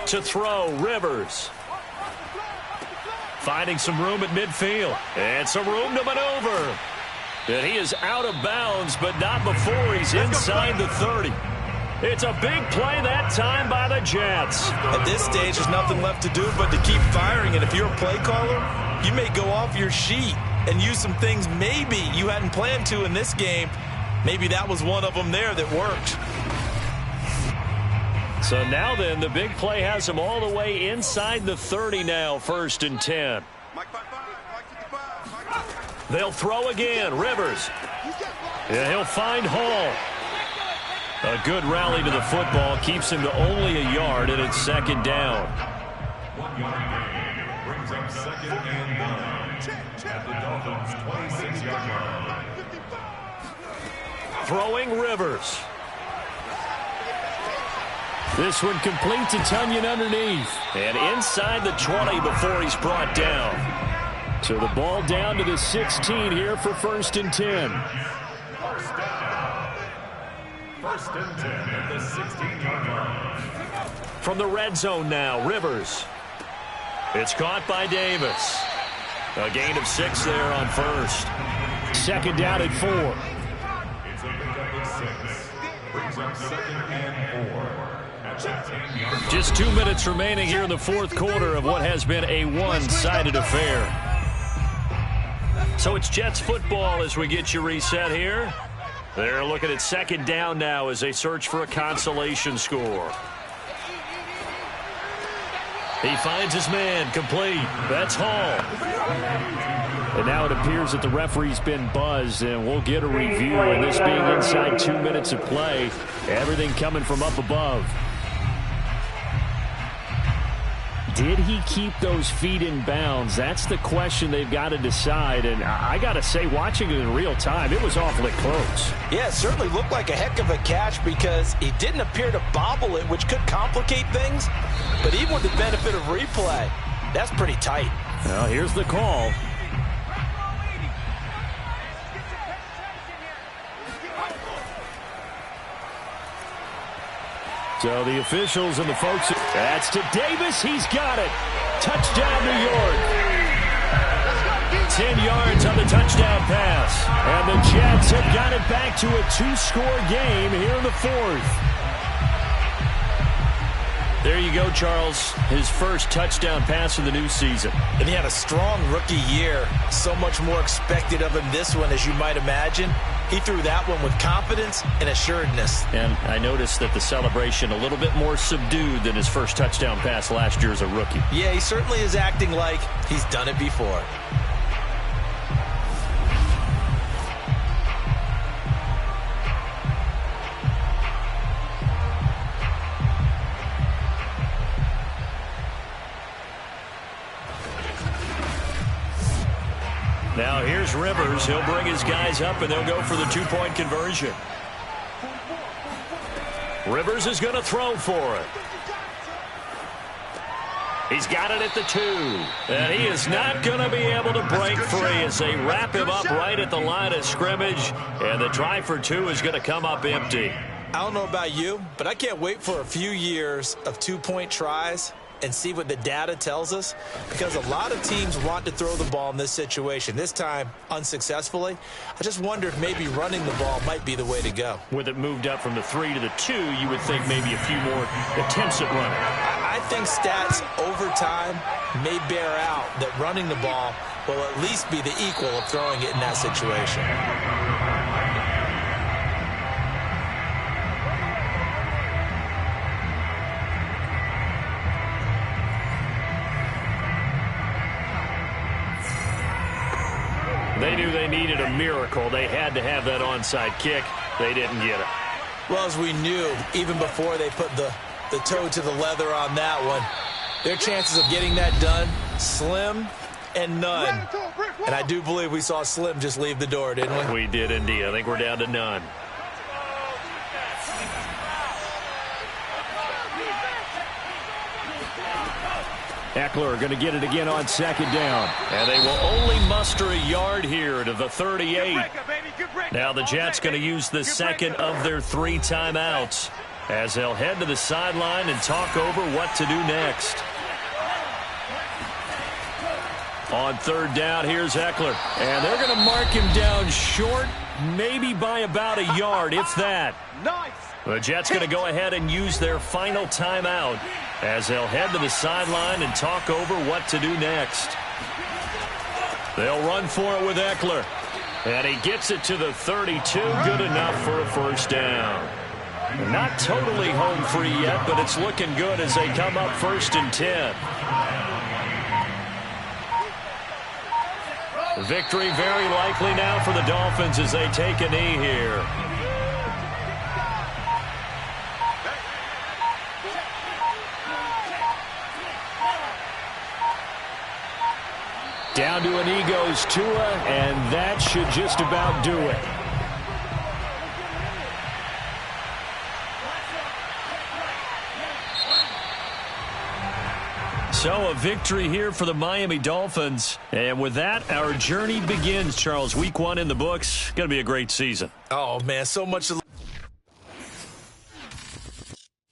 To throw, Rivers. Finding some room at midfield. And some room to maneuver. And he is out of bounds, but not before he's inside the 30. It's a big play that time by the Jets. At this stage, there's nothing left to do but to keep firing. And if you're a play caller, you may go off your sheet and use some things maybe you hadn't planned to in this game. Maybe that was one of them there that worked. So now then, the big play has him all the way inside the 30 now, 1st and 10. They'll throw again. Rivers. Yeah, he'll find Hall. A good rally to the football keeps him to only a yard, and it's 2nd down. 1 yard gain brings up 2nd and 9 at the Dolphins' 26-yard line. Throwing Rivers. This one complete to Tunyon underneath. And inside the 20 before he's brought down. So the ball down to the 16 here for 1st and 10. First and 10 at the 16-yard line. From the red zone now, Rivers. It's caught by Davis. A gain of 6 there on 1st. 2nd down at 4. It's a pickup of 6. Brings up 2nd and 4 at the 10-yard line. Just 2 minutes remaining here in the 4th quarter of what has been a one-sided affair. So it's Jets football as we get you reset here. They're looking at 2nd down now as they search for a consolation score. He finds his man, complete. That's Hall. And now it appears that the referee's been buzzed, and we'll get a review. And this being inside 2 minutes of play, everything coming from up above. Did he keep those feet in bounds? That's the question they've got to decide. And I got to say, watching it in real time, it was awfully close. Yeah, it certainly looked like a heck of a catch because he didn't appear to bobble it, which could complicate things. But even with the benefit of replay, that's pretty tight. Well, here's the call. So the officials and the folks, that's to Davis. He's got it. Touchdown, New York. 10 yards on the touchdown pass. And the Jets have got it back to a 2-score game here in the 4th. There you go, Charles. His first touchdown pass of the new season. And he had a strong rookie year. So much more expected of him this one, as you might imagine. He threw that one with confidence and assuredness. And I noticed that the celebration a little bit more subdued than his first touchdown pass last year as a rookie. Yeah, he certainly is acting like he's done it before. Now here's Rivers. He'll bring his guys up, and they'll go for the 2-point conversion. Rivers is going to throw for it. He's got it at the 2. And he is not going to be able to break free as they wrap him up right at the line of scrimmage. And the try for 2 is going to come up empty. I don't know about you, but I can't wait for a few years of 2-point tries and see what the data tells us, because a lot of teams want to throw the ball in this situation. This time, unsuccessfully. I just wonder if maybe running the ball might be the way to go. With it moved up from the 3 to the 2, you would think maybe a few more attempts at running. I think stats over time may bear out that running the ball will at least be the equal of throwing it in that situation. They knew they needed a miracle. They had to have that onside kick. They didn't get it. Well, as we knew, even before they put the toe to the leather on that one, their chances of getting that done, slim and none. And I do believe we saw Slim just leave the door, didn't we? We did indeed. I think we're down to none. Eckler going to get it again on 2nd down. And they will only muster a yard here to the 38. Now the Jets going to use the second of their 3 timeouts as they'll head to the sideline and talk over what to do next. On third down, here's Eckler. And they're going to mark him down short, maybe by about a yard, if that. The Jets going to go ahead and use their final timeout as they'll head to the sideline and talk over what to do next. They'll run for it with Eckler. And he gets it to the 32. Good enough for a first down. Not totally home free yet, but it's looking good as they come up 1st and 10. Victory very likely now for the Dolphins as they take a knee here. Down to a knee goes Tua, and that should just about do it. So a victory here for the Miami Dolphins. And with that, our journey begins, Charles. Week 1 in the books. Going to be a great season. Oh, man, so much to